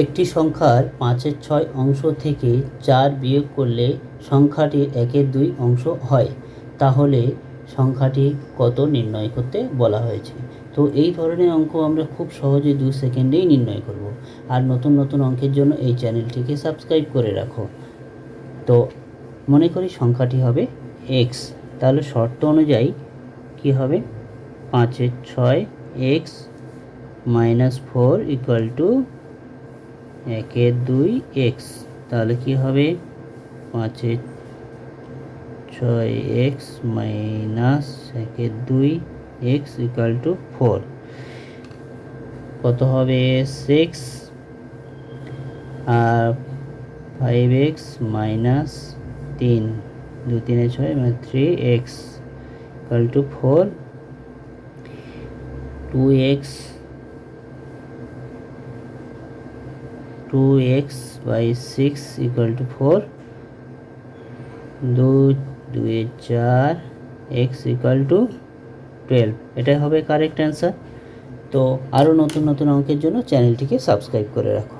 একটি সংখ্যার 5/6 অংশ থেকে 4 বিয়োগ করলে সংখ্যাটির 1/2 অংশ হয়, তাহলে সংখ্যাটি কত নির্ণয় করতে বলা হয়েছে। তো এই ধরনের অঙ্ক আমরা খুব সহজে 2 সেকেন্ডেই নির্ণয় করব। আর নতুন নতুন অঙ্কের জন্য এই চ্যানেলটিকে সাবস্ক্রাইব করে রাখো। তো মনে করি সংখ্যাটি হবে এক্স, তাহলে শর্ত অনুযায়ী কি হবে, 5/6 x minus 4 equal to 1/2 x. তাহলে কি হবে, 5/6 x minus 1/2 x equal to 4, কত হবে 6, আর 5x মাইনাস 3, 2 3 6 মানে 3x equal to 4, 2x by 6 equal to 4, 2 2 4 x equal to 12। এটাই হবে কারেক্ট অ্যান্সার। তো আরও নতুন নতুন অঙ্কের জন্য চ্যানেলটিকে সাবস্ক্রাইব করে রাখো।